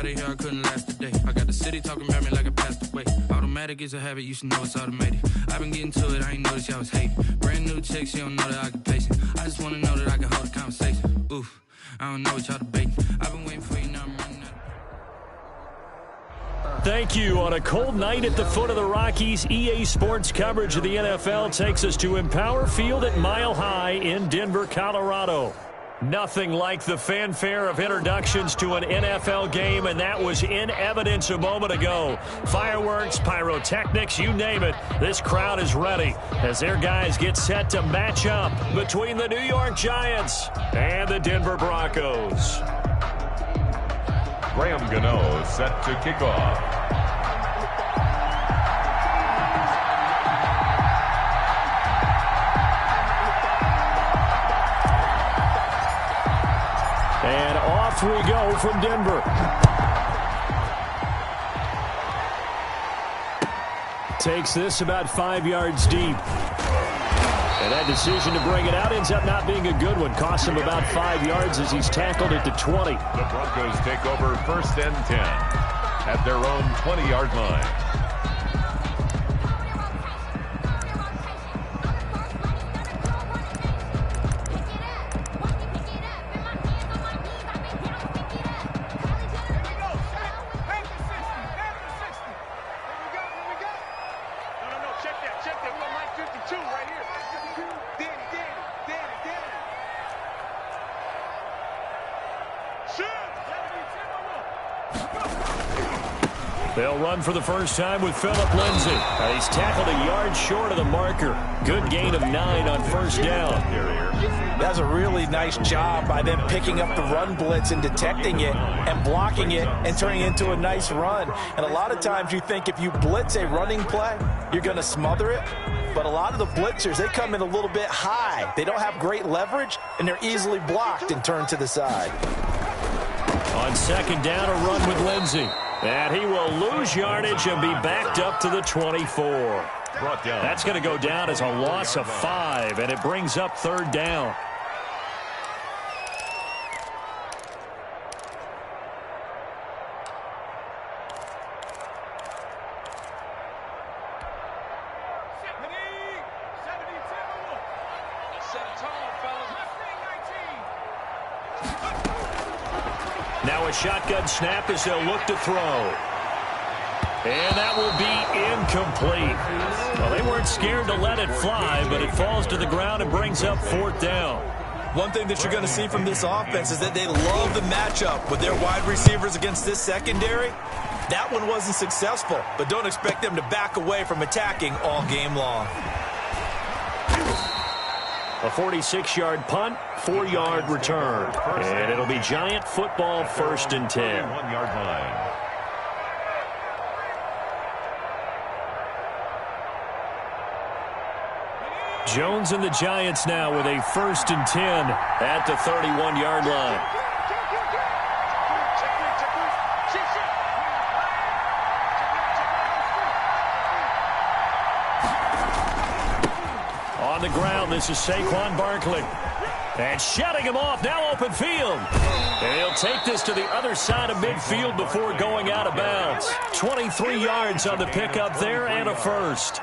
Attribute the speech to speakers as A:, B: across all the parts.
A: out of here, I couldn't last a day. I got the city talking about me like I passed away. Automatic is a habit, you should know it's automated. I've been getting to it, I ain't noticed y'all was hating. Brand new chick, she don't know that I can pace it. I just wanna know that I can hold a conversation. Oof, I don't know what y'all debating. I've been waiting for you, now I'm running out.
B: Thank you. On a cold night at the foot of the Rockies, EA Sports coverage of the NFL takes us to Empower Field at Mile High in Denver, Colorado. Nothing like the fanfare of introductions to an NFL game, and that was in evidence a moment ago. Fireworks, pyrotechnics, you name it. This crowd is ready as their guys get set to match up between the New York Giants and the Denver Broncos.
C: Graham Gano set to kick off.
B: And off we go from Denver. Takes this about 5 yards deep. And that decision to bring it out ends up not being a good one. Costs him about 5 yards as he's tackled it to 20.
C: The Broncos take over 1st and 10 at their own 20-yard line.
B: They'll run for the first time with Phillip Lindsay. He's tackled a yard short of the marker. Good gain of 9 on 1st down.
D: That's a really nice job by them picking up the run blitz and detecting it and blocking it and turning it into a nice run. And a lot of times you think if you blitz a running play, you're going to smother it. But a lot of the blitzers, they come in a little bit high. They don't have great leverage, and they're easily blocked and turned to the side.
B: On 2nd down, a run with Lindsay. And he will lose yardage and be backed up to the 24. That's going to go down as a loss of 5, and it brings up 3rd down. Now a shotgun snap as they'll look to throw. And that will be incomplete. Well, they weren't scared to let it fly, but it falls to the ground and brings up 4th down.
D: One thing that you're going to see from this offense is that they love the matchup with their wide receivers against this secondary. That one wasn't successful, but don't expect them to back away from attacking all game long.
B: A 46-yard punt, 4-yard return. And it'll be Giant football 1st and 10.
C: 1-yard line.
B: Jones and the Giants now with a 1st and 10 at the 31-yard line. On the ground, this is Saquon Barkley. And shutting him off, now open field. And he'll take this to the other side of midfield before going out of bounds. 23 yards on the pickup there and a first.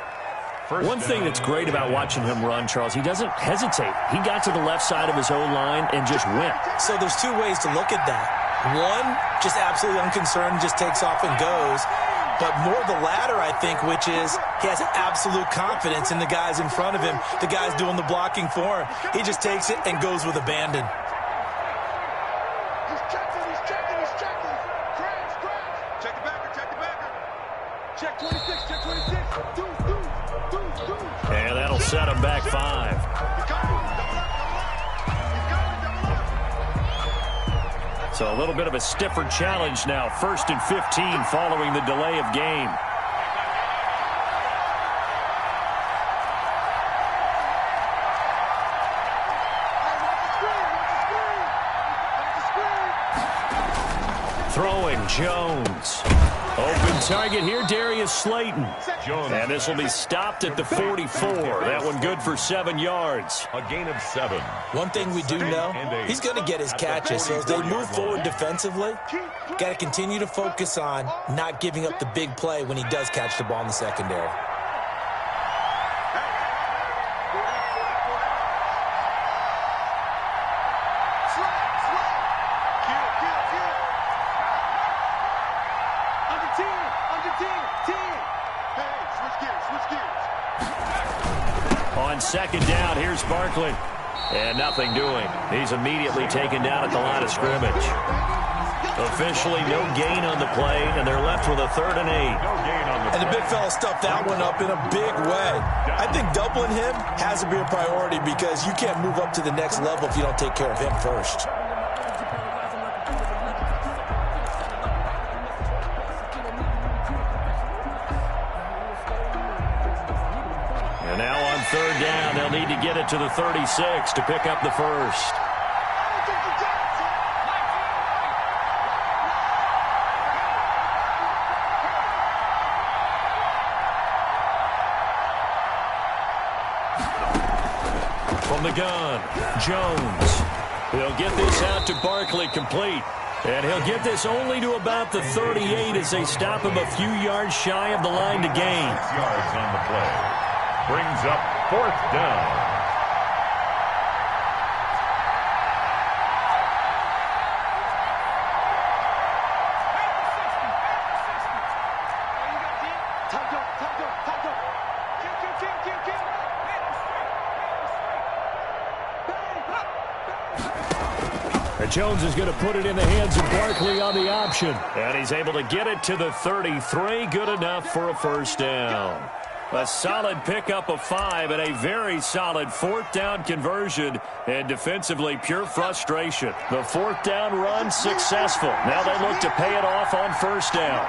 B: One thing that's great about watching him run, Charles, he doesn't hesitate. He got to the left side of his own line and just went.
D: So there's 2 ways to look at that. One, just absolutely unconcerned, just takes off and goes. But more the latter, I think, which is he has absolute confidence in the guys in front of him, the guys doing the blocking for him. He just takes it and goes with abandon.
E: He's checking. Crash. Check the backer. Check 26, check 26.
B: And that'll set him back 5. So a little bit of a stiffer challenge now. 1st and 15 following the delay of game. Throwing Jones. Open target here, Darius Slayton. And this will be stopped at the 44. That one good for 7 yards.
C: A gain of 7.
D: One thing we do know, he's going to get his catches. So as they move forward defensively, got to continue to focus on not giving up the big play when he does catch the ball in the secondary.
B: On second down, here's Barkley. And nothing doing. He's immediately taken down at the line of scrimmage. Officially no gain on the play, and they're left with a 3rd and 8.
D: And the big fella stuffed that one up in a big way. I think doubling him has to be a priority because you can't move up to the next level if you don't take care of him first.
B: And now on 3rd down, they'll need to get it to the 36 to pick up the first. From the gun, Jones. He'll get this out to Barkley complete. And he'll get this only to about the 38 as they stop him a few yards shy of the line to gain.
C: 6 yards on the play. Brings up 4th down.
B: Jones is going to put it in the hands of Barkley on the option. And he's able to get it to the 33. Good enough for a first down. A solid pickup of 5 and a very solid 4th down conversion. And defensively, pure frustration. The 4th down run successful. Now they look to pay it off on first down.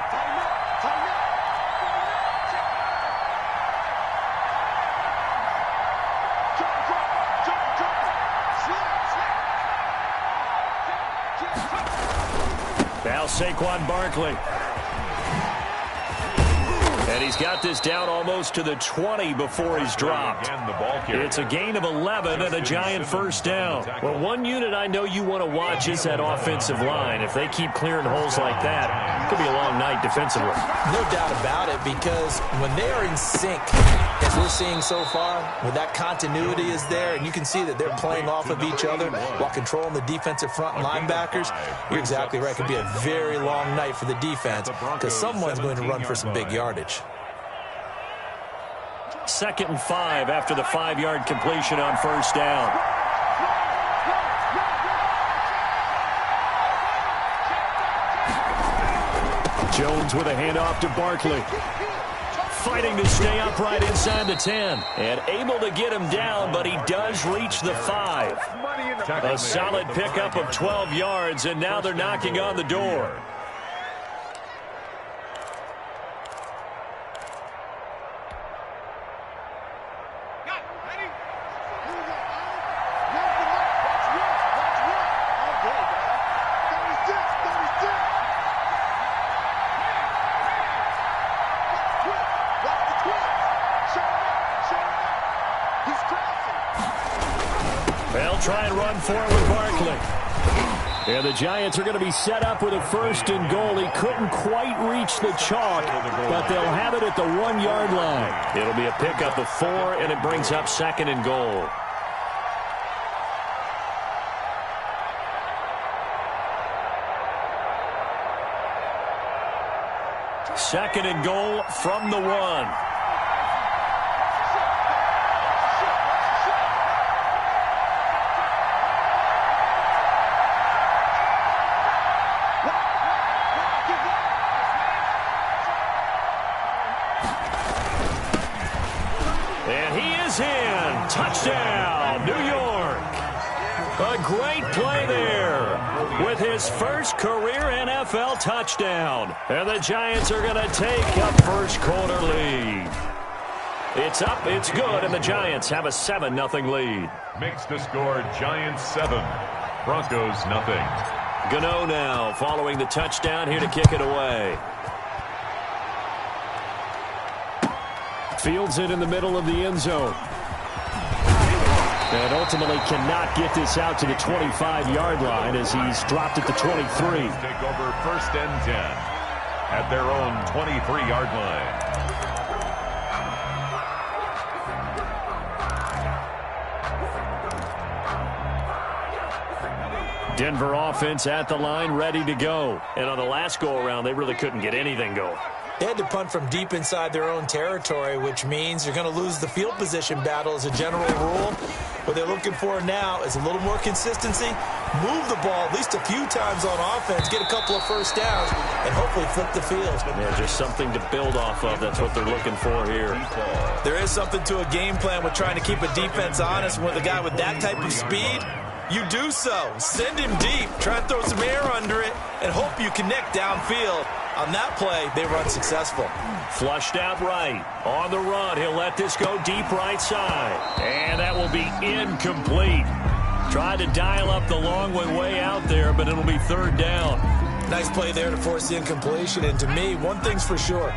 B: Now Saquon Barkley. And he's got this down almost to the 20 before he's dropped. It's a gain of 11 and a Giant first down. Well, one unit I know you want to watch is that offensive line. If they keep clearing holes like that, it could be a long night defensively.
D: No doubt about it, because when they are in sync, as we're seeing so far, when that continuity is there, and you can see that they're playing off of each other while controlling the defensive front and linebackers, you're exactly right. It could be a very long night for the defense because someone's going to run for some big yardage.
B: 2nd and 5 after the 5-yard completion on first down. Jones with a handoff to Barkley. Fighting to stay upright inside the 10. And able to get him down, but he does reach the 5. A solid pickup of 12 yards, and now they're knocking on the door. They'll try and run for it with Barkley. And the Giants are going to be set up with a 1st and goal. He couldn't quite reach the chalk, but they'll have it at the 1-yard line. It'll be a pickup of 4, and it brings up 2nd and goal. Second and goal from the 1. Touchdown, New York. A great play there with his first career NFL touchdown. And the Giants are going to take a first-quarter lead. It's up, it's good, and the Giants have a 7-0 lead.
C: Makes the score Giants 7, Broncos 0.
B: Gano now following the touchdown here to kick it away. Fields it in the middle of the end zone. And ultimately cannot get this out to the 25-yard line as he's dropped at the 23.
C: Take over 1st and 10 at their own 23-yard line.
B: Denver offense at the line, ready to go. And on the last go-around, they really couldn't get anything going.
D: They had to punt from deep inside their own territory, which means you're going to lose the field position battle as a general rule. What they're looking for now is a little more consistency, move the ball at least a few times on offense, get a couple of first downs, and hopefully flip the field.
B: Yeah, just something to build off of. That's what they're looking for here.
D: There is something to a game plan with trying to keep a defense honest. With a guy with that type of speed, you do so. Send him deep. Try and throw some air under it and hope you connect downfield. On that play, they run successful.
B: Flushed out right. On the run, he'll let this go deep right side. And that will be incomplete. Tried to dial up the long one way out there, but it'll be 3rd down.
D: Nice play there to force the incompletion. And to me, one thing's for sure.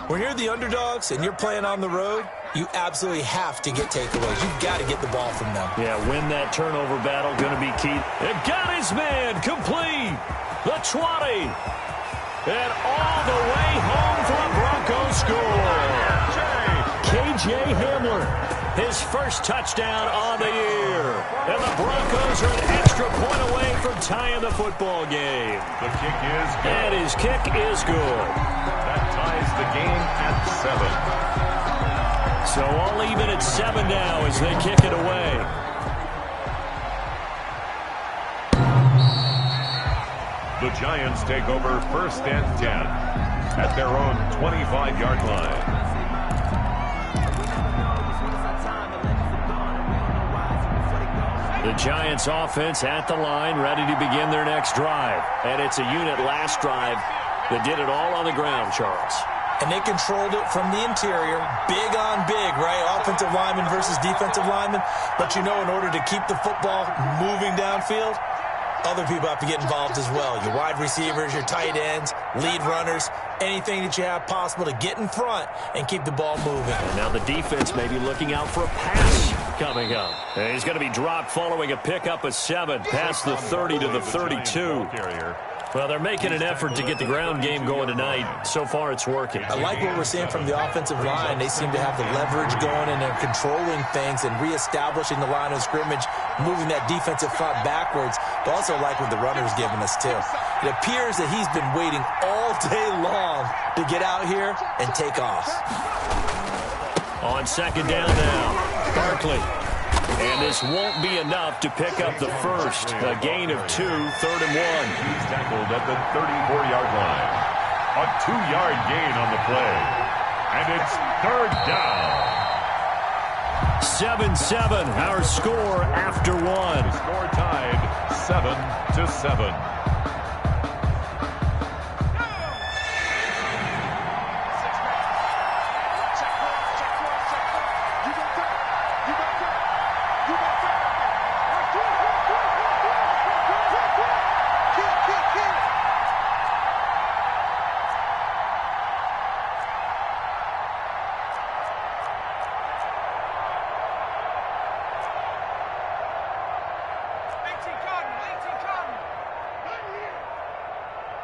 D: When you're the underdogs and you're playing on the road, you absolutely have to get takeaways. You've got to get the ball from them.
B: Yeah, win that turnover battle, going to be key. It got his man complete. The 20. And all the way home for a Broncos score. KJ Hamler, his first touchdown on the year. And the Broncos are an extra point away from tying the football game.
C: The kick is good.
B: And his kick is good.
C: That ties the game at 7.
B: So all even at 7 now as they kick it away.
C: The Giants take over 1st and 10 at their own 25-yard line.
B: The Giants offense at the line, ready to begin their next drive. And it's a unit last drive that did it all on the ground, Charles.
D: And they controlled it from the interior, big on big, right? Offensive lineman versus defensive lineman. But you know, in order to keep the football moving downfield, other people have to get involved as well. Your wide receivers, your tight ends, lead runners, anything that you have possible to get in front and keep the ball moving.
B: And now the defense may be looking out for a pass coming up. And he's going to be dropped following a pickup of 7 past the 30 to the 32. Well, they're making an effort to get the ground game going tonight. So far, it's working.
D: I like what we're seeing from the offensive line. They seem to have the leverage going and they're controlling things and reestablishing the line of scrimmage, moving that defensive front backwards. But also like what the runner's giving us, too. It appears that he's been waiting all day long to get out here and take off.
B: On 2nd down now, Barkley. And this won't be enough to pick up the first. A gain of 2, 3rd and 1.
C: He's tackled at the 34-yard line. A 2-yard gain on the play. And it's 3rd down.
B: 7-7, our score after 1.
C: The score tied 7-7.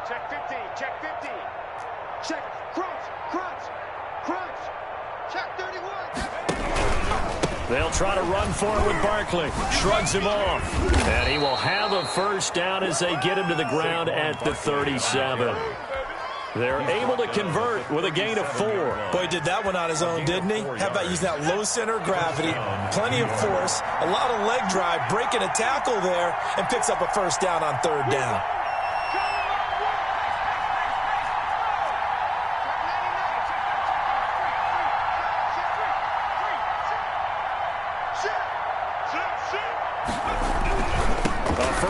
E: Check 50, check 50. Check, crunch, crunch, crunch. Check 31.
B: They'll try to run for it with Barkley. Shrugs him off. And he will have a first down as they get him to the ground at the 37. They're able to convert with a gain of 4.
D: Boy, did that one on his own, didn't he? How about using that low center of gravity, plenty of force, a lot of leg drive, breaking a tackle there, and picks up a first down on 3rd down.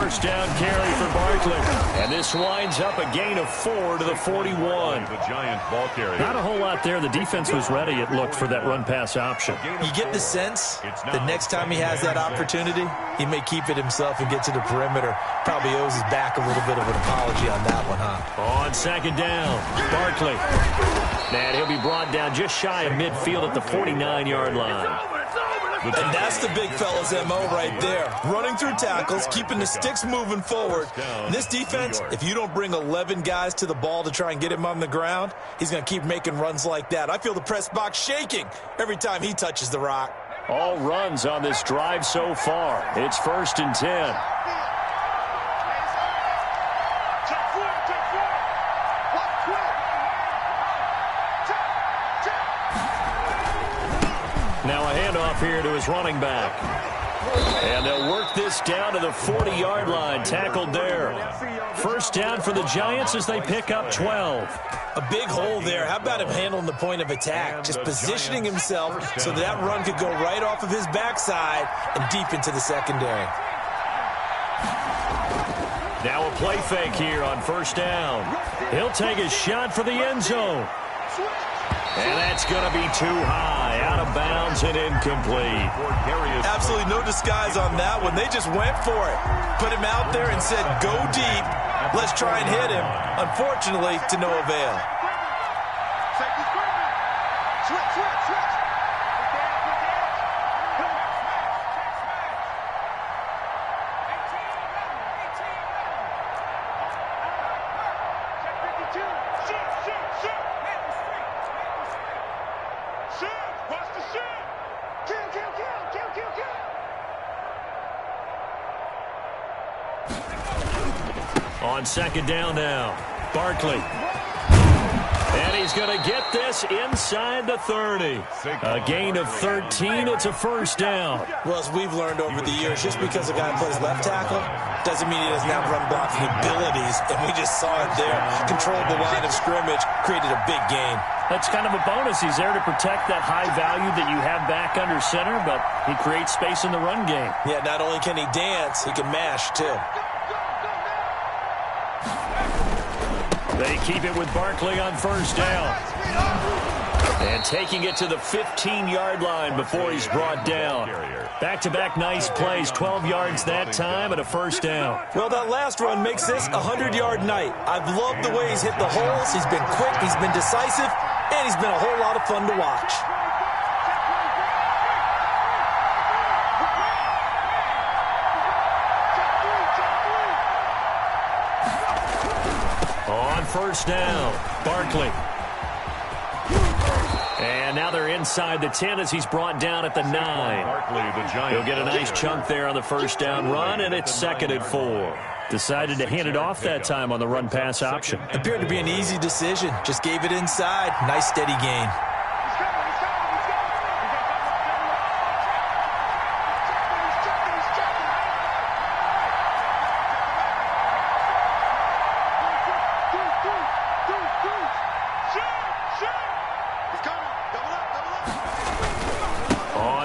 B: first down carry for Barkley. And this winds up a gain of 4 to the 41.
C: The Giants ball carrier.
B: Not a whole lot there. The defense was ready, it looked, for that run-pass option.
D: You get the sense that next time he has that opportunity, he may keep it himself and get to the perimeter. Probably owes his back a little bit of an apology on that one, huh?
B: On second down, Barkley. And he'll be brought down just shy of midfield at the 49-yard line.
D: And that's the big fella's MO right there. Running through tackles, keeping the sticks moving forward. This defense, if you don't bring 11 guys to the ball to try and get him on the ground, he's going to keep making runs like that. I feel the press box shaking every time he touches the rock.
B: All runs on this drive so far. It's 1st and 10. Now a handoff here to his running back. And they'll work this down to the 40-yard line. Tackled there. First down for the Giants as they pick up 12.
D: A big hole there. How about him handling the point of attack? Just positioning himself so that run could go right off of his backside and deep into the secondary.
B: Now a play fake here on first down. He'll take a shot for the end zone. And that's going to be too high, out of bounds and incomplete.
D: Absolutely no disguise on that one. They just went for it. Put him out there and said, go deep. Let's try and hit him. Unfortunately, to no avail.
B: On second down now, Barkley. And he's going to get this inside the 30. A gain of 13. It's a first down.
D: Well, as we've learned over the years, just because a guy plays left tackle doesn't mean he doesn't have run blocking abilities. And we just saw it there. Controlled the line of scrimmage, created a big gain.
B: That's kind of a bonus. He's there to protect that high value that you have back under center, but he creates space in the run game.
D: Yeah, not only can he dance, he can mash, too.
B: They keep it with Barkley on first down. And taking it to the 15-yard line before he's brought down. Back-to-back nice plays, 12 yards that time and a first down.
D: Well, that last run makes this a 100-yard night. I've loved the way he's hit the holes. He's been quick, he's been decisive, and he's been a whole lot of fun to watch.
B: First down, Barkley. And now they're inside the 10 as he's brought down at the 9. He'll get a nice chunk there on the first down run, and it's 2nd and 4. Decided to hand it off that time on the run-pass option.
D: Appeared to be an easy decision. Just gave it inside. Nice, steady gain.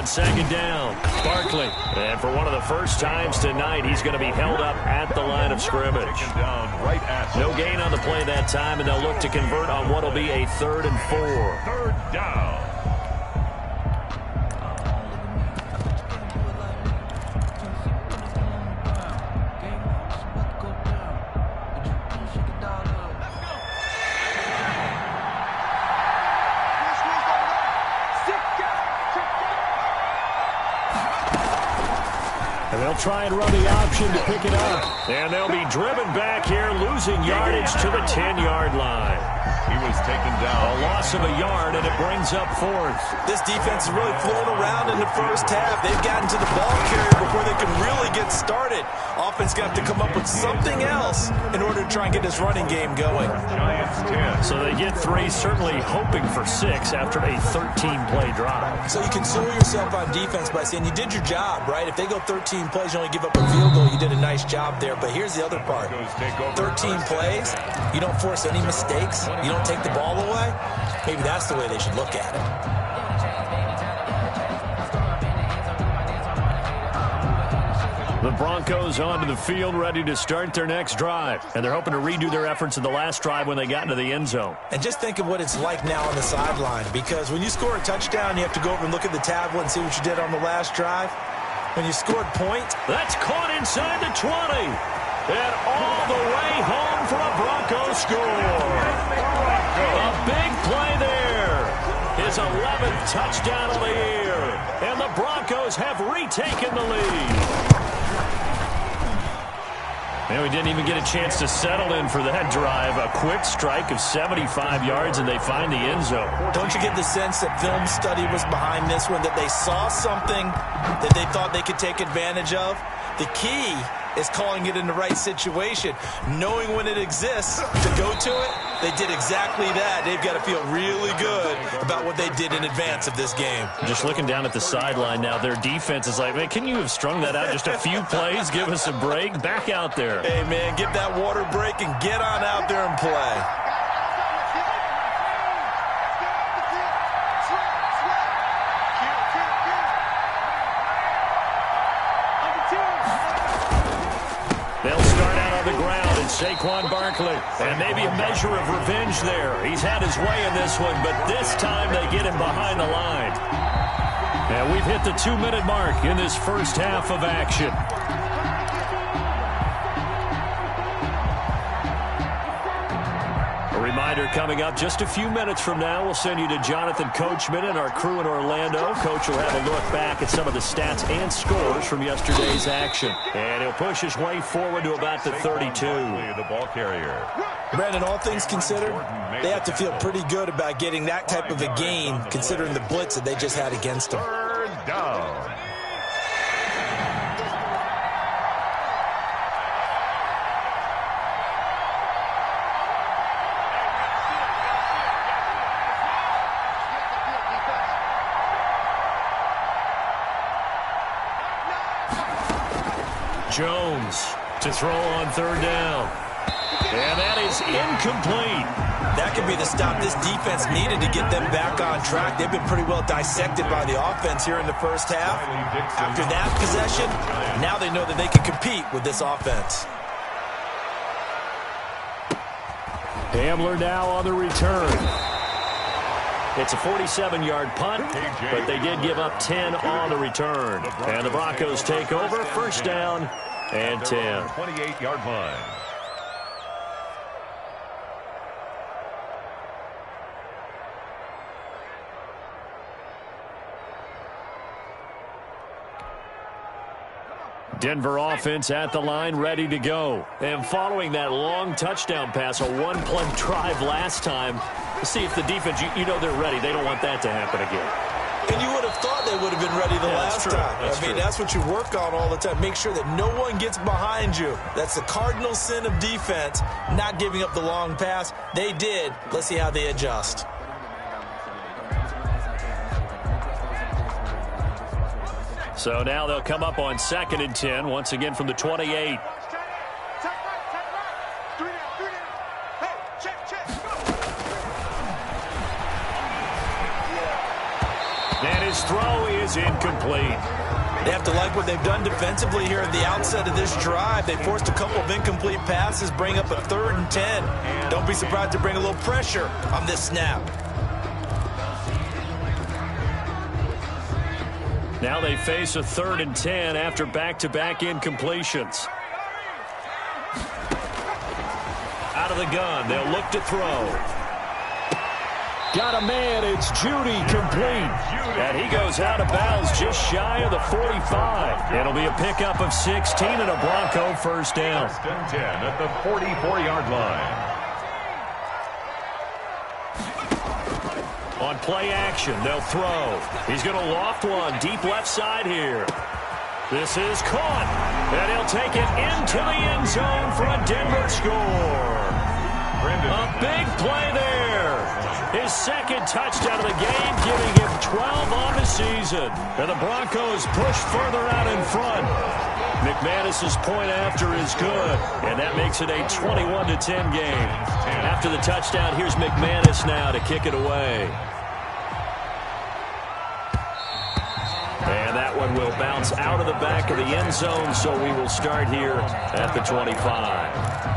B: Second down, Barkley. And for one of the first times tonight, he's going to be held up at the line of scrimmage. No gain on the play that time, and they'll look to convert on what will be a 3rd and 4.
C: Third down.
B: They'll try and run the option to pick it up. And they'll be driven back here, losing yardage to the 10-yard line.
C: He was taken down.
B: A loss of a yard, and it brings up 4th.
D: This defense has really flown around in the first half. They've gotten to the ball carrier before they can really get started. Offense got to come up with something else in order to try and get this running game going.
C: Giants 10.
B: So they get 3, certainly hoping for 6 after a 13-play drive.
D: So you console yourself on defense by saying you did your job, right? If they go 13 plays, you only give up a field goal, you did a nice job there. But here's the other part. 13 plays, you don't force any mistakes, you don't take the ball away. Maybe that's the way they should look at it.
B: The Broncos onto the field, ready to start their next drive. And they're hoping to redo their efforts in the last drive when they got into the end zone.
D: And just think of what it's like now on the sideline, because when you score a touchdown, you have to go over and look at the tablet and see what you did on the last drive. When you scored points.
B: That's caught inside the 20. And all the way home for a Broncos score. A big play there. His 11th touchdown of the year. And the Broncos have retaken the lead. And we didn't even get a chance to settle in for that drive. A quick strike of 75 yards, and they find the end zone.
D: Don't you get the sense that film study was behind this one, that they saw something that they thought they could take advantage of? The key is calling it in the right situation, knowing when it exists to go to it. They did exactly that. They've got to feel really good about what they did in advance of this game.
B: Just looking down at the sideline now, their defense is like, man, can you have strung that out just a few plays? Give us a break. Back out there.
D: Hey, man, give that water break and get on out there and play.
B: They'll start out on the ground, and Saquon Barkley. And maybe a measure of revenge there. He's had his way in this one, but this time they get him behind the line. And we've hit the 2-minute mark in this first half of action. A reminder coming up just a few minutes from now. We'll send you to Jonathan Coachman and our crew in Orlando. Coach will have a look back at some of the stats and scores from yesterday's action. And he'll push his way forward to about the 32.
C: The ball carrier.
D: Brandon, all things considered, they have to feel pretty good about getting that type of a game, considering the blitz that they just had against them.
C: Third down.
B: Jones to throw on third down. And that is incomplete.
D: That could be the stop this defense needed to get them back on track. They've been pretty well dissected by the offense here in the first half. After that possession, now they know that they can compete with this offense.
B: Hamler now on the return. It's a 47-yard punt, but they did give up 10 on the return. And the Broncos take over, first down and 10.
C: 28-yard line.
B: Denver offense at the line, ready to go. And following that long touchdown pass, a one-play drive last time, see if the defense, you know they're ready. They don't want that to happen again.
D: And you would have thought they would have been ready the last time. That's what you work on all the time. Make sure that no one gets behind you. That's the cardinal sin of defense, not giving up the long pass. They did. Let's see how they adjust.
B: So now they'll come up on 2nd and 10, once again from the 28. And his throw is incomplete.
D: They have to like what they've done defensively here at the outset of this drive. They forced a couple of incomplete passes, bring up a 3rd and 10. Don't be surprised to bring a little pressure on this snap.
B: Now they face a 3rd and 10 after back-to-back incompletions. Out of the gun, they'll look to throw. Got a man, it's Judy, complete. And he goes out of bounds just shy of the 45. It'll be a pickup of 16 and a Bronco first down.
C: 10 at the 44-yard line.
B: On play action, they'll throw. He's going to loft one deep left side here. This is caught. And he'll take it into the end zone for a Denver score. A big play there. His 2nd touchdown of the game, giving him 12 on the season. And the Broncos push further out in front. McManus's point after is good, and that makes it a 21-10 game. After the touchdown, here's McManus now to kick it away. And that one one will bounce out of the back of the end zone, so we will start here at the 25.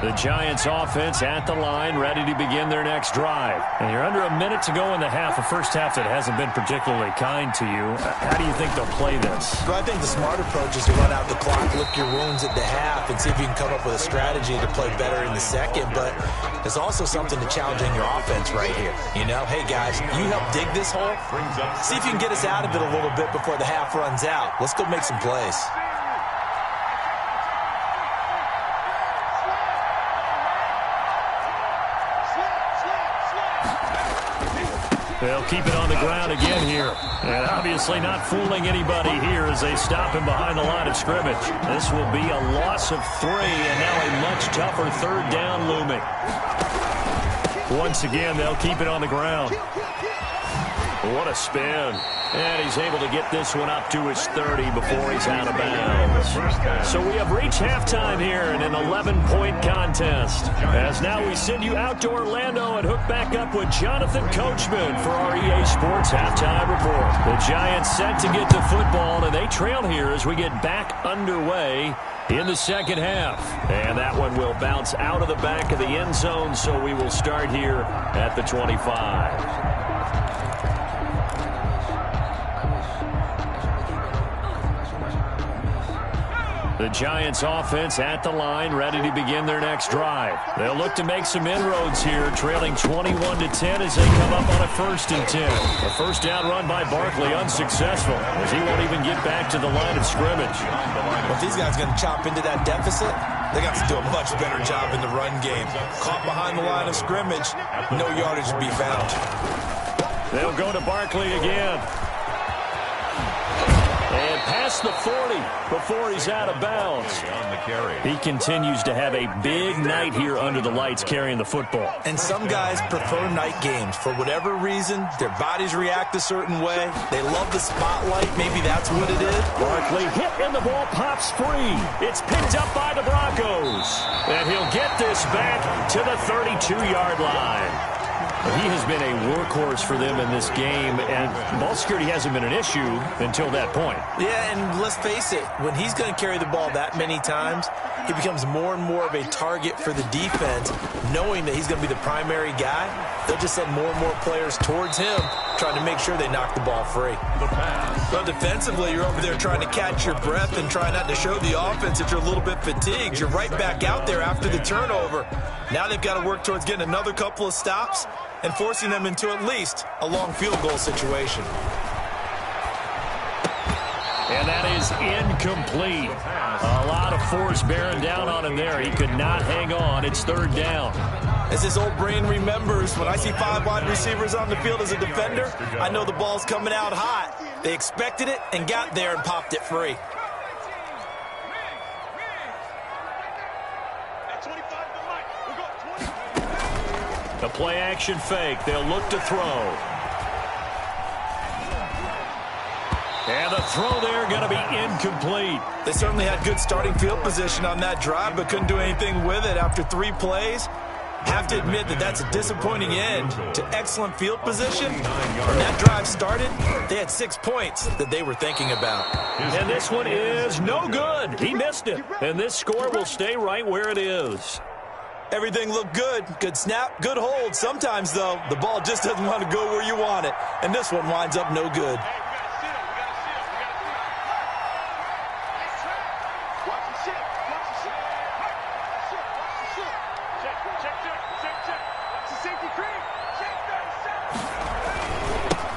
B: The Giants offense at the line, ready to begin their next drive. And you're under a minute to go in the half, a first half that hasn't been particularly kind to you. How do you think they'll play this?
D: Well, I think the smart approach is to run out the clock, lick your wounds at the half, and see if you can come up with a strategy to play better in the second. But there's also something to challenging your offense right here. You know, hey, guys, you help dig this hole. See if you can get us out of it a little bit before the half runs out. Let's go make some plays.
B: They'll keep it on the ground again here. And obviously not fooling anybody here as they stop him behind the line of scrimmage. This will be a loss of 3, and now a much tougher third down looming. Once again, they'll keep it on the ground. What a spin. And he's able to get this one up to his 30 before he's out of bounds. So we have reached halftime here in an 11-point contest. As now we send you out to Orlando and hook back up with Jonathan Coachman for our EA Sports Halftime Report. The Giants set to get to football, and they trail here as we get back underway in the second half. And that one will bounce out of the back of the end zone, so we will start here at the 25. The Giants offense at the line, ready to begin their next drive. They'll look to make some inroads here, trailing 21-10 as they come up on a 1st and 10. A first down run by Barkley unsuccessful, as he won't even get back to the line of scrimmage.
D: Well, if these guys are going to chop into that deficit, they got to do a much better job in the run game. Caught behind the line of scrimmage, no yardage to be found.
B: They'll go to Barkley again. And past the 40 before he's out of bounds. He continues to have a big night here under the lights carrying the football.
D: And some guys prefer night games. For whatever reason, their bodies react a certain way. They love the spotlight. Maybe that's what it is.
B: Barkley hit and the ball pops free. It's picked up by the Broncos. And he'll get this back to the 32-yard line. He has been a workhorse for them in this game, and ball security hasn't been an issue until that point.
D: Yeah, and let's face it, when he's going to carry the ball that many times, he becomes more and more of a target for the defense, knowing that he's going to be the primary guy. They'll just send more and more players towards him, trying to make sure they knock the ball free. But defensively, you're over there trying to catch your breath and try not to show the offense that you're a little bit fatigued. You're right back out there after the turnover. Now they've got to work towards getting another couple of stops and forcing them into at least a long field goal situation.
B: And that is incomplete. A lot of force bearing down on him there. He could not hang on. It's 3rd down.
D: As his old brain remembers, when I see 5 wide receivers on the field as a defender, I know the ball's coming out hot. They expected it and got there and popped it free.
B: A play-action fake. They'll look to throw. And the throw there going to be incomplete.
D: They certainly had good starting field position on that drive, but couldn't do anything with it after 3 plays. Have to admit that that's a disappointing end to excellent field position. When that drive started, they had 6 points that they were thinking about.
B: And this one is no good. He missed it. And this score will stay right where it is.
D: Everything looked good. Good snap, good hold. Sometimes, though, the ball just doesn't want to go where you want it. And this one winds up no good.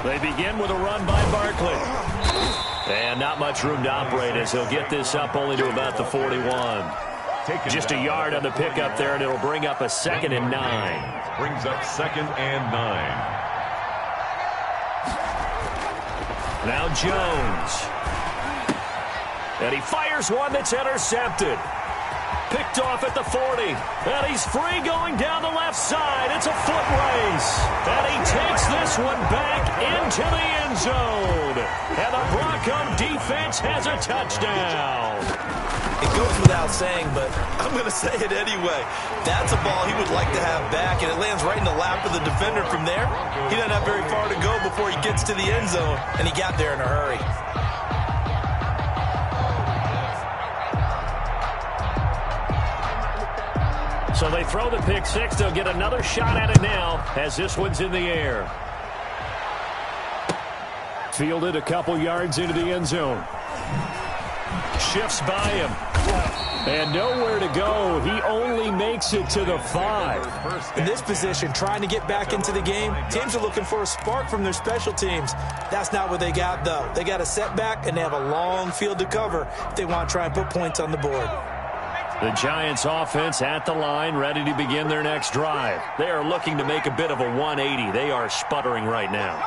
B: They begin with a run by Barkley. And not much room to operate as he'll get this up only to about the 41. Just a yard on the pickup there, and it'll bring up a 2nd and 9.
C: Brings up 2nd and 9.
B: Now Jones. And he fires one that's intercepted. Picked off at the 40. And he's free going down the left side. It's a foot race. And he takes this one back into the end zone. And the Bronco defense has a touchdown.
D: It goes without saying, but I'm going to say it anyway. That's a ball he would like to have back, and it lands right in the lap of the defender from there. He doesn't have very far to go before he gets to the end zone, and he got there in a hurry.
B: So they throw the pick six. They'll get another shot at it now as this one's in the air. Fielded a couple yards into the end zone. Shifts by him. And nowhere to go. He only makes it to the 5.
D: In this position, trying to get back into the game, teams are looking for a spark from their special teams. That's not what they got, though. They got a setback, and they have a long field to cover if they want to try and put points on the board.
B: The Giants offense at the line, ready to begin their next drive. They are looking to make a bit of a 180. They are sputtering right now.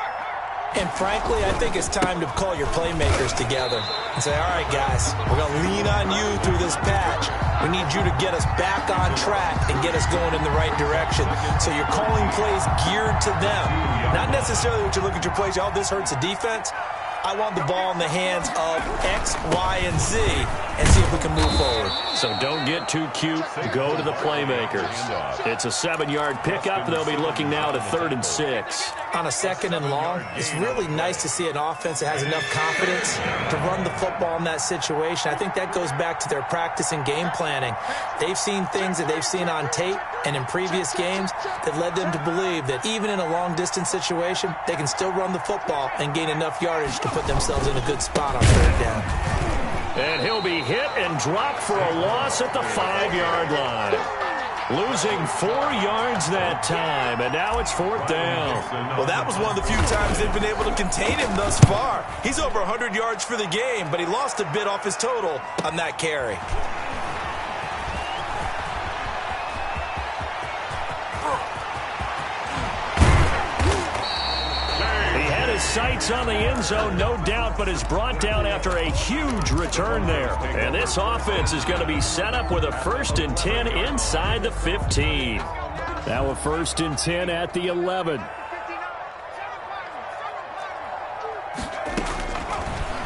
D: And frankly, I think it's time to call your playmakers together and say, all right, guys, we're going to lean on you through this patch. We need you to get us back on track and get us going in the right direction. So you're calling plays geared to them. Not necessarily what you look at your plays, oh, this hurts the defense. I want the ball in the hands of X, Y, and Z and see if we can move forward.
B: So don't get too cute. Go to the playmakers. It's a 7-yard pickup. They'll be looking now to 3rd and 6.
D: On a 2nd and long, it's really nice to see an offense that has enough confidence to run the football in that situation. I think that goes back to their practice and game planning. They've seen things that they've seen on tape and in previous games that led them to believe that even in a long-distance situation, they can still run the football and gain enough yardage to put themselves in a good spot on 3rd down.
B: And he'll be hit and dropped for a loss at the 5-yard line. Losing 4 yards that time, and now it's 4th down.
D: Well, that was one of the few times they've been able to contain him thus far. He's over 100 yards for the game, but he lost a bit off his total on that carry.
B: Sights on the end zone, no doubt, but is brought down after a huge return there. And this offense is going to be set up with a 1st and 10 inside the 15. Now a 1st and 10 at the 11.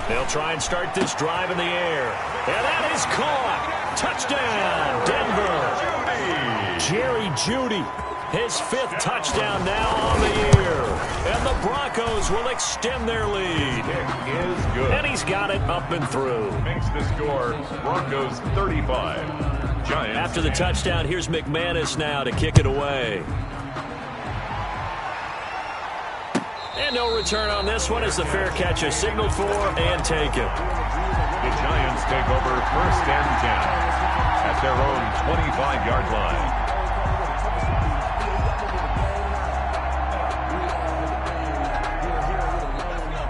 B: They'll try and start this drive in the air. And that is caught. Touchdown, Denver. Jerry Jeudy. His 5th touchdown now on the year. And the Broncos will extend their lead.
C: Kick is good.
B: And he's got it up and through.
C: Makes the score Broncos 35. Giants.
B: After the touchdown, here's McManus now to kick it away. And no return on this one as the fair catch is signaled for and taken.
C: The Giants take over 1st and 10 at their own 25-yard line.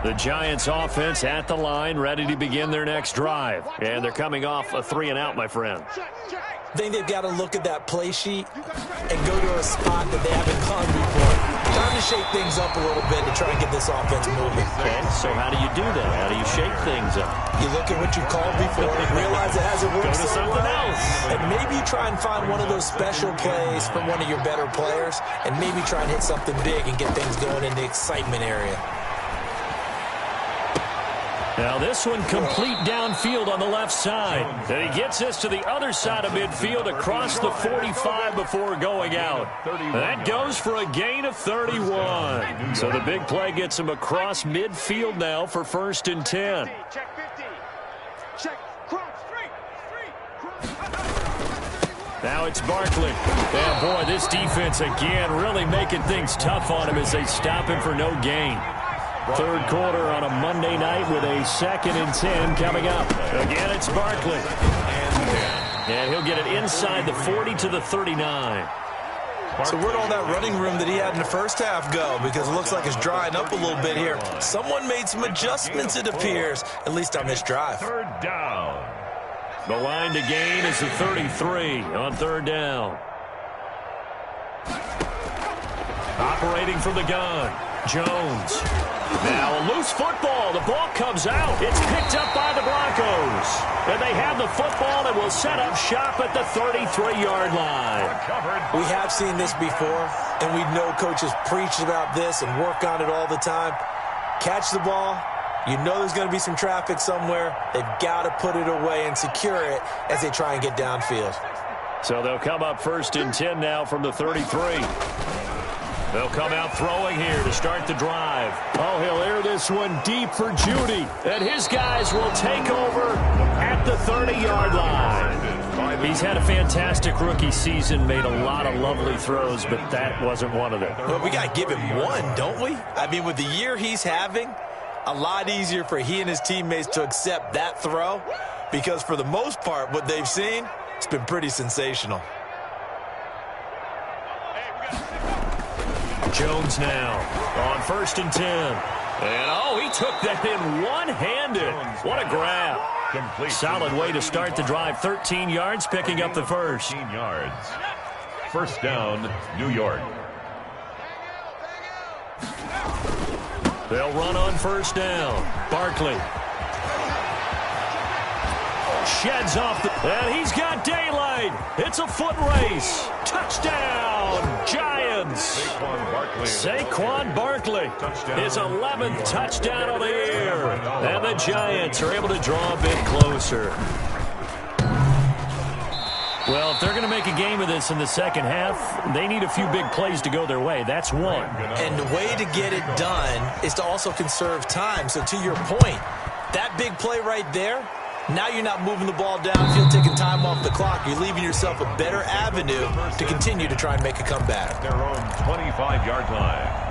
B: The Giants offense at the line, ready to begin their next drive. And they're coming off a 3-and-out, my friend.
D: I think they've got to look at that play sheet and go to a spot that they haven't gone before. Time to shake things up a little bit to try and get this offense moving.
B: Okay, so how do you do that? How do you shake things up?
D: You look at what you've called before and realize it hasn't worked
B: Go to something else.
D: And maybe you try and find one of those special plays from one of your better players and maybe try and hit something big and get things going in the excitement area.
B: Now this one complete downfield on the left side. And he gets this to the other side of midfield across the 45 before going out. That goes for a gain of 31. So the big play gets him across midfield now for 1st and 10.
E: Check 50. Check. Cross.
B: Now it's Barkley. And boy, this defense again really making things tough on him as they stop him for no gain. 3rd quarter on a Monday night with a 2nd and 10 coming up. Again, it's Barkley. And he'll get it inside the 40 to the 39.
D: So where'd all that running room that he had in the first half go? Because it looks like it's drying up a little bit here. Someone made some adjustments, it appears, at least on this drive.
C: 3rd down.
B: The line to gain is the 33 on 3rd down. Operating from the gun, Jones. Now a loose football. The ball comes out. It's picked up by the Broncos. And they have the football and will set up shop at the 33-yard line.
D: We have seen this before, and we know coaches preach about this and work on it all the time. Catch the ball, You know there's going to be some traffic somewhere. They've got to put it away and secure it as they try and get downfield.
B: So they'll come up 1st and 10 now from the 33. They'll come out throwing here to start the drive. Oh, he'll air this one deep for Judy. And his guys will take over at the 30-yard line. He's had a fantastic rookie season, made a lot of lovely throws, but that wasn't one of them.
D: Well, we got to give him one, don't we? I mean, with the year he's having, a lot easier for he and his teammates to accept that throw because for the most part, what they've seen, it's been pretty sensational.
B: Jones now on 1st and 10. And, oh, he took that in one-handed. What a grab.
C: Complete.
B: Solid way to start the drive. 13 yards, picking up the first.
C: 13 yards. First down, New York.
B: They'll run on 1st down. Barkley. Sheds off the... And he's got daylight. It's a foot race. Touchdown, Giants. Saquon Barkley. His 11th touchdown of the year. And the Giants are able to draw a bit closer. Well, if they're going to make a game of this in the second half, they need a few big plays to go their way. That's one.
D: And the way to get it done is to also conserve time. So to your point, that big play right there, now you're not moving the ball downfield, taking time off the clock. You're leaving yourself a better avenue to continue to try and make a comeback.
C: Their own 25-yard line.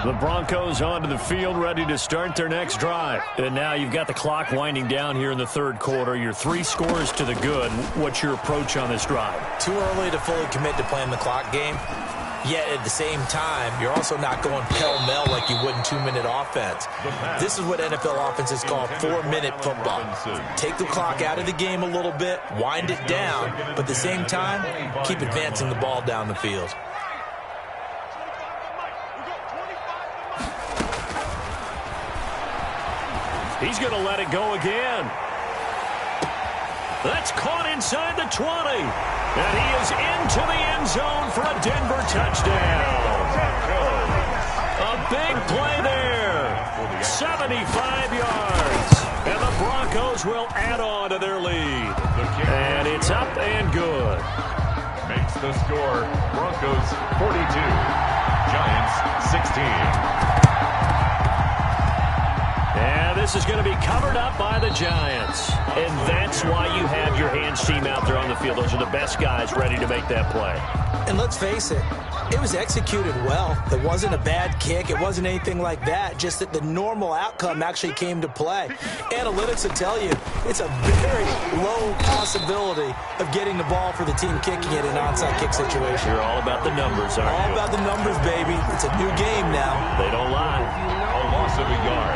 B: The Broncos onto the field, ready to start their next drive. And now you've got the clock winding down here in the third quarter. You're 3 scores to the good. What's your approach on this drive?
D: Too early to fully commit to playing the clock game. Yet at the same time, you're also not going pell-mell like you would in 2-minute offense. This is what NFL offenses call 4-minute football. Take the clock out of the game a little bit, wind it down, but at the same time, keep advancing the ball down the field.
B: He's going to let it go again. That's caught inside the 20. And he is into the end zone for a Denver touchdown. A big play there. 75 yards. And the Broncos will add on to their lead. And it's up and good.
C: Makes the score Broncos 42, Giants 16.
B: And this is going to be covered up by the Giants. And that's why you have your hands team out there on the field. Those are the best guys ready to make that play.
D: And let's face it, it was executed well. It wasn't a bad kick. It wasn't anything like that. Just that the normal outcome actually came to play. Analytics will tell you it's a very low possibility of getting the ball for the team kicking it in an onside kick situation.
B: You're all about the numbers, aren't you?
D: All about the numbers, baby. It's a new game now.
B: They don't lie.
C: A loss of a yard.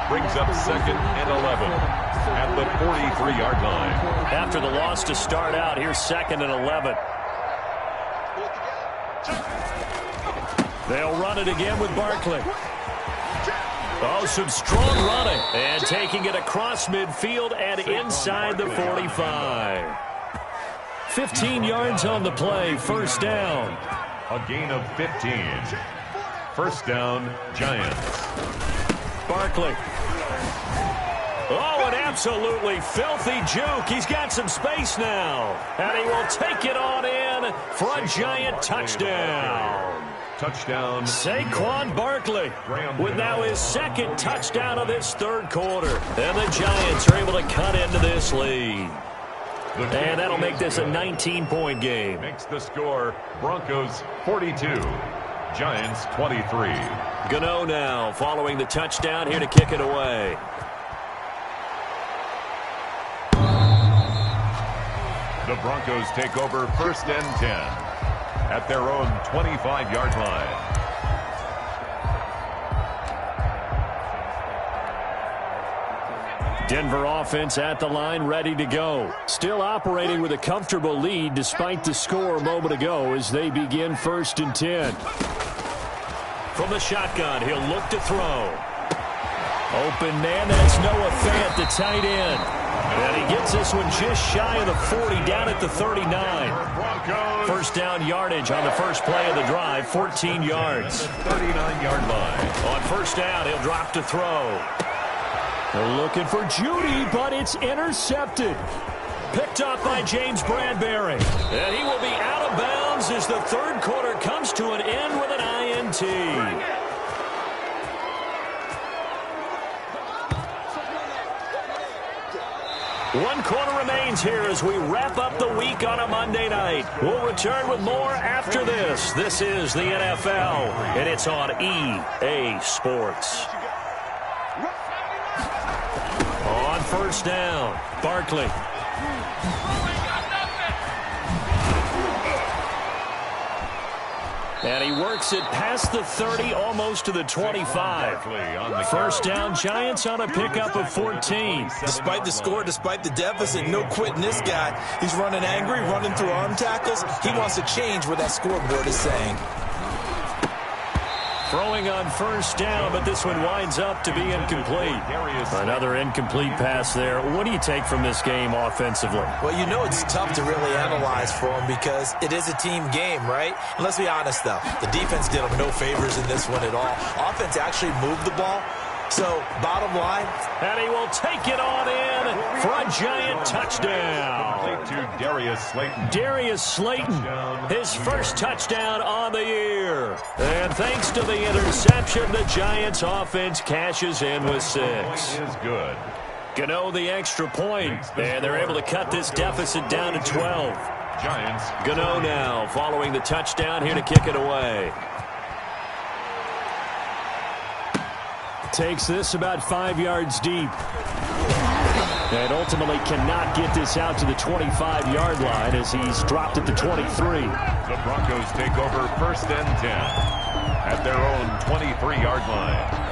C: Brings up 2nd and 11 at the 43-yard line.
B: After the loss to start out, here's 2nd and 11. They'll run it again with Barkley. Oh, some strong running. And taking it across midfield and inside the 45. 15 yards on the play, 1st down.
C: A gain of 15. 1st down, Giants.
B: Barkley. Oh, an absolutely filthy juke. He's got some space now. And he will take it on in for a Giant touchdown.
C: Touchdown.
B: Saquon Barkley with now his 2nd touchdown of this third quarter. And the Giants are able to cut into this lead. And that'll make this a 19-point game.
C: Makes the score Broncos 42, Giants 23.
B: Gano now following the touchdown here to kick it away.
C: The Broncos take over 1st and 10 at their own 25-yard line.
B: Denver offense at the line, ready to go. Still operating with a comfortable lead despite the score a moment ago as they begin 1st and 10. From the shotgun, he'll look to throw. Open man, that's Noah Fant, the tight end. And he gets this one just shy of the 40, down at the 39. First down yardage on the first play of the drive, 14 yards.
C: 39-yard line.
B: On first down, he'll drop to throw. They're looking for Judy, but it's intercepted. Picked up by James Bradbury. And he will be out of bounds as the third quarter comes to an end with an INT. One quarter remains here as we wrap up the week on a Monday night. We'll return with more after this. This is the NFL, and it's on EA Sports. On first down, Barkley. And he works it past the 30, almost to the 25. First down, Giants on a pickup of 14.
D: Despite the score, despite the deficit, no quitting this guy. He's running angry, running through arm tackles. He wants to change what that scoreboard is saying.
B: Throwing on first down, but this one winds up to be incomplete. Another incomplete pass there. What do you take from this game offensively?
D: Well, you know it's tough to really analyze for him because it is a team game, right? And let's be honest, though. The defense did him no favors in this one at all. Offense actually moved the ball. So, bottom line.
B: And he will take it on in for a Giant touchdown.
C: To Darius Slayton.
B: Darius Slayton, his first touchdown on the year. And thanks to the interception, the Giants offense cashes in with 6.
C: Is good.
B: Gano the extra point, and they're able to cut this deficit down to 12.
C: Giants.
B: Gano now following the touchdown here to kick it away. Takes this about 5 yards deep. And ultimately cannot get this out to the 25-yard line as he's dropped at the 23.
C: The Broncos take over first and 10 at their own 23-yard line.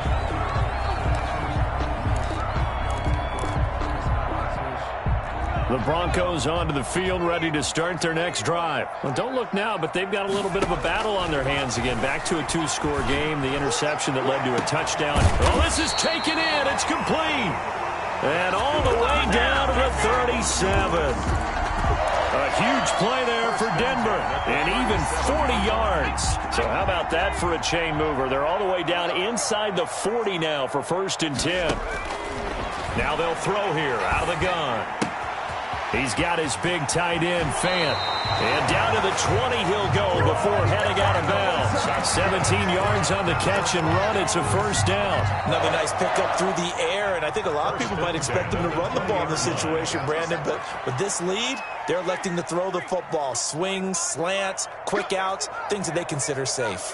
B: The Broncos onto the field, ready to start their next drive. Well, don't look now, but they've got a little bit of a battle on their hands again. Back to a 2-score game. The interception that led to a touchdown. Oh, this is taken in. It's complete. And all the way down to the 37. A huge play there for Denver. And even 40 yards. So how about that for a chain mover? They're all the way down inside the 40 now for first and 10. Now they'll throw here out of the gun. He's got his big tight end, Fant. And down to the 20 he'll go before heading out of bounds. 17 yards on the catch and run. It's a first down.
D: Another nice pickup through the air, and I think a lot of people might expect him to run the ball in this situation, Brandon. But with this lead, they're electing to throw the football. Swings, slants, quick outs, things that they consider safe.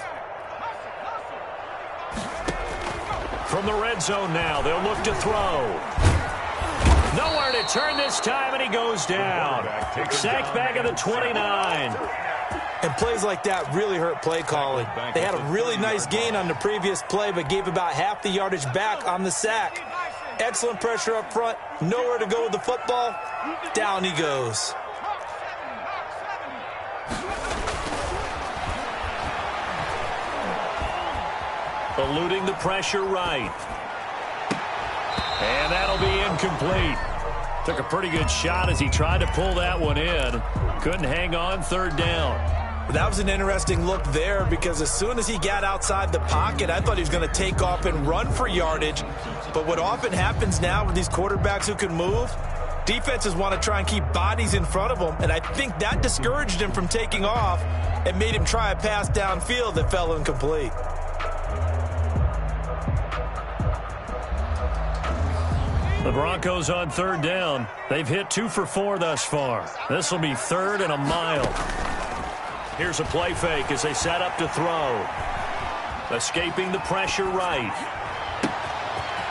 B: From the red zone now, they'll look to throw. Nowhere to turn this time, and he goes down. Sacked back at the 29.
D: And plays like that really hurt play calling. They had a really nice gain on the previous play, but gave about half the yardage back on the sack. Excellent pressure up front. Nowhere to go with the football. Down he goes.
B: Eluding the pressure right. And that'll be incomplete. Took a pretty good shot as he tried to pull that one in. Couldn't hang on, third down.
D: That was an interesting look there because as soon as he got outside the pocket, I thought he was going to take off and run for yardage. But what often happens now with these quarterbacks who can move, defenses want to try and keep bodies in front of them. And I think that discouraged him from taking off and made him try a pass downfield that fell incomplete.
B: The Broncos on third down. They've hit 2 for 4 thus far. This will be third and a mile. Here's a play fake as they set up to throw. Escaping the pressure right.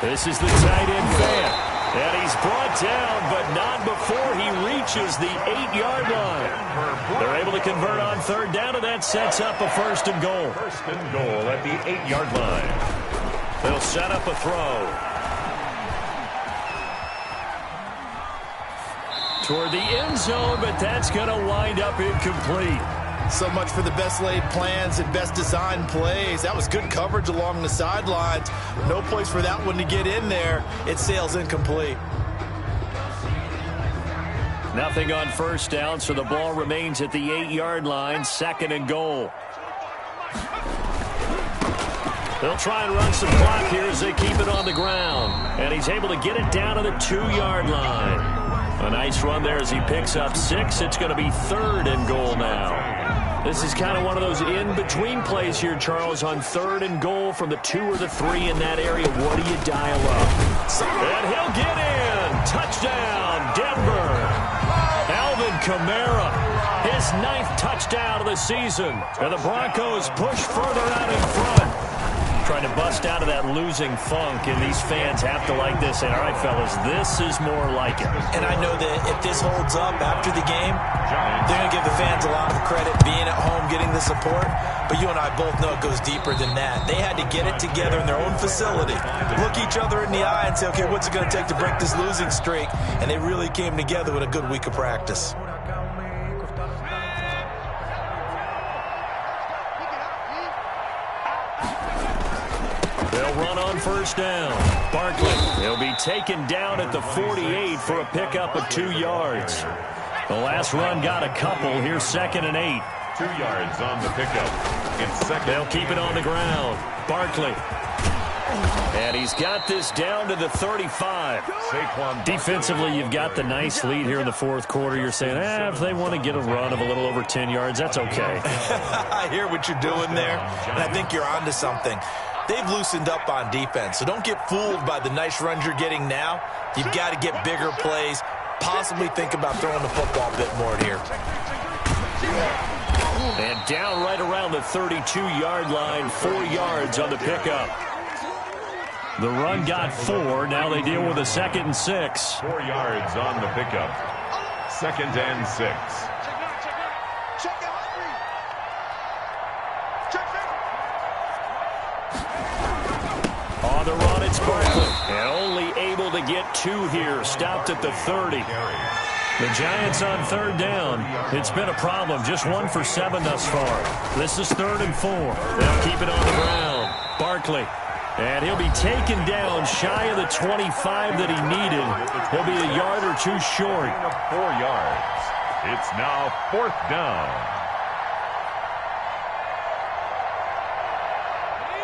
B: This is the tight end Fant. And he's brought down, but not before he reaches the 8-yard line. They're able to convert on third down, and that sets up a first and goal.
C: First and goal at the 8-yard line.
B: They'll set up a throw. Toward the end zone, but that's going to wind up incomplete.
D: So much for the best laid plans and best designed plays. That was good coverage along the sidelines. No place for that one to get in there. It sails incomplete.
B: Nothing on first down, so the ball remains at the 8-yard line, 2nd and goal. They'll try and run some clock here as they keep it on the ground. And he's able to get it down to the 2-yard line. A nice run there as he picks up 6. It's going to be 3rd and goal now. This is kind of one of those in-between plays here, Charles, on 3rd and goal from the 2 or the 3 in that area. What do you dial up? And he'll get in. Touchdown, Denver. Alvin Kamara, his 9th touchdown of the season. And the Broncos push further out in front. Trying to bust out of that losing funk, and these fans have to like this. And all right, fellas, this is more like it.
D: And I know that if this holds up after the game, they're going to give the fans a lot of credit being at home, getting the support. But you and I both know it goes deeper than that. They had to get it together in their own facility, look each other in the eye and say, okay, what's it going to take to break this losing streak? And they really came together with a good week of practice.
B: They'll run on first down. Barkley, he'll be taken down at the 48 for a pickup of 2 yards. The last run got a couple. Here's 2nd and 8.
C: 2 yards on the pickup. It's 2nd.
B: They'll keep it on the ground. Barkley. And he's got this down to the 35. Defensively, you've got the nice lead here in the 4th quarter. You're saying, if they want to get a run of a little over 10 yards, that's okay.
D: I hear what you're doing there, and I think you're onto something. They've loosened up on defense, so don't get fooled by the nice runs you're getting now. You've got to get bigger plays, possibly think about throwing the football a bit more here.
B: And down right around the 32-yard line, 4 yards on the pickup. The run got 4. Now they deal with a 2nd and 6.
C: 4 yards on the pickup. 2nd and 6.
B: On the run, it's Barkley. And only able to get 2 here. Stopped at the 30. The Giants on 3rd down. It's been a problem. Just 1 for 7 thus far. This is 3rd and 4. They'll keep it on the ground. Barkley. And he'll be taken down shy of the 25 that he needed. He'll be a yard or 2 short.
C: 4 yards. It's now 4th down.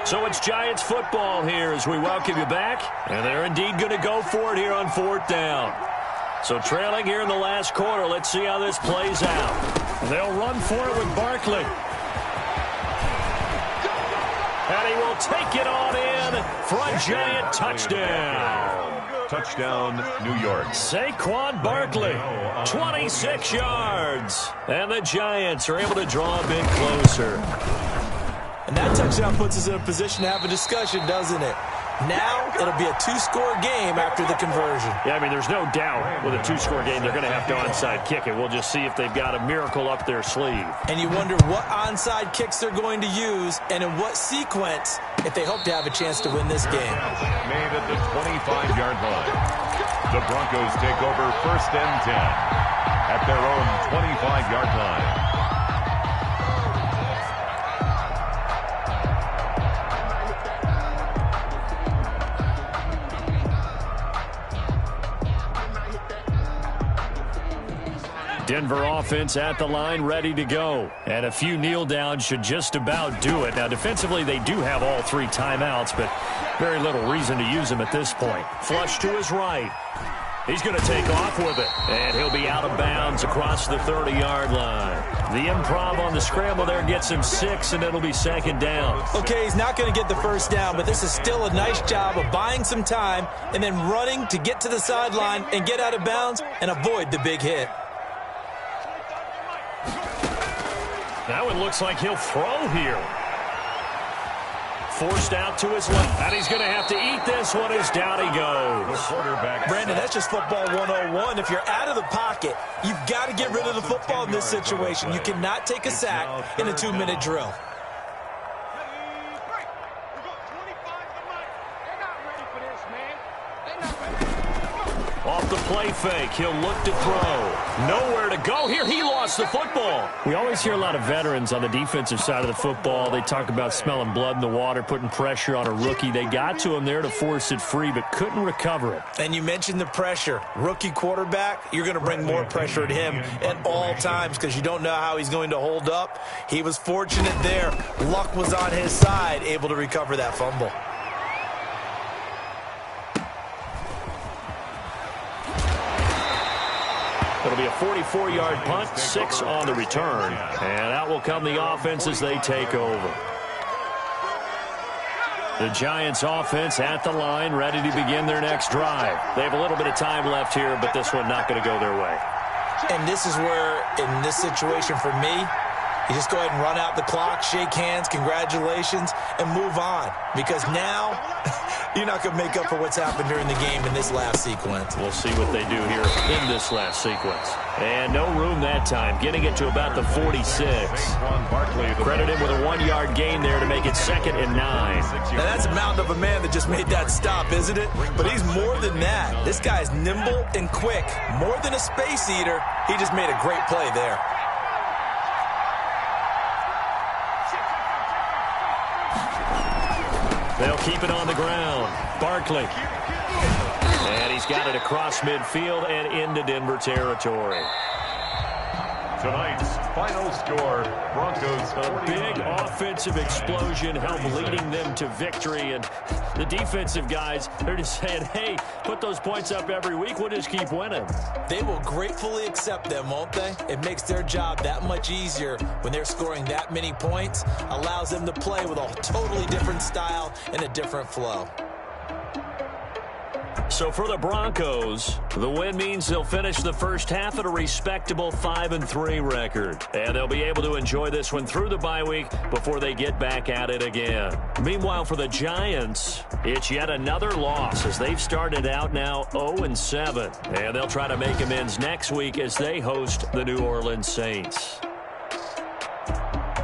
B: So it's Giants football here as we welcome you back. And they're indeed going to go for it here on 4th down. So trailing here in the last quarter. Let's see how this plays out. They'll run for it with Barkley. And he will take it on in for a Giant touchdown.
C: Touchdown, New York.
B: Saquon Barkley, 26 yards. And the Giants are able to draw a bit closer.
D: And that touchdown puts us in a position to have a discussion, doesn't it? Now it'll be a 2-score game after the conversion.
B: Yeah, I mean, there's no doubt with a 2-score game they're going to have to onside kick it. We'll just see if they've got a miracle up their sleeve.
D: And you wonder what onside kicks they're going to use and in what sequence if they hope to have a chance to win this game.
C: Made at the 25-yard line. The Broncos take over 1st and 10 at their own 25-yard line.
B: Denver offense at the line, ready to go. And a few kneel downs should just about do it. Now, defensively, they do have all 3 timeouts, but very little reason to use them at this point. Flush to his right. He's going to take off with it. And he'll be out of bounds across the 30-yard line. The improv on the scramble there gets him 6, and it'll be 2nd down.
D: Okay, he's not going to get the first down, but this is still a nice job of buying some time and then running to get to the sideline and get out of bounds and avoid the big hit.
B: Now it looks like he'll throw here. Forced out to his left. And he's going to have to eat this one as down he goes.
D: Brandon, that's just football 101. If you're out of the pocket, you've got to get rid of the football in this situation. You cannot take a sack in a 2-minute drill.
B: Off the play fake, he'll look to throw. Nowhere to go here. He lost the football. We always hear a lot of veterans on the defensive side of the football. They talk about smelling blood in the water, putting pressure on a rookie. They got to him there to force it free, but couldn't recover it.
D: And you mentioned the pressure. Rookie quarterback, you're going to bring more pressure at him at all times because you don't know how he's going to hold up. He was fortunate there. Luck was on his side, able to recover that fumble.
B: It'll be a 44-yard punt, 6 on the return. And out will come the offense as they take over. The Giants offense at the line, ready to begin their next drive. They have a little bit of time left here, but this one not going to go their way.
D: And this is where, in this situation for me, you just go ahead and run out the clock, shake hands, congratulations, and move on. Because now, you're not going to make up for what's happened during the game in this last sequence.
B: We'll see what they do here in this last sequence. And no room that time, getting it to about the 46. Credit him with a 1-yard gain there to make it 2nd and 9.
D: Now that's a mountain of a man that just made that stop, isn't it? But he's more than that. This guy's nimble and quick. More than a space eater, he just made a great play there.
B: They'll keep it on the ground. Barkley. And he's got it across midfield and into Denver territory.
C: Tonight's final score, Broncos
B: A big offensive explosion helped leading them to victory. And the defensive guys, they're just saying, hey, put those points up every week. We'll just keep winning.
D: They will gratefully accept them, won't they? It makes their job that much easier when they're scoring that many points. Allows them to play with a totally different style and a different flow.
B: So for the Broncos, the win means they'll finish the first half at a respectable 5-3 record. And they'll be able to enjoy this one through the bye week before they get back at it again. Meanwhile, for the Giants, it's yet another loss as they've started out now 0-7. And they'll try to make amends next week as they host the New Orleans Saints.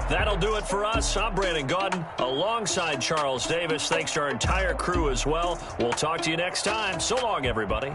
B: That'll do it for us. I'm Brandon Gaudin alongside Charles Davis. Thanks to our entire crew as well. We'll talk to you next time. So long, everybody.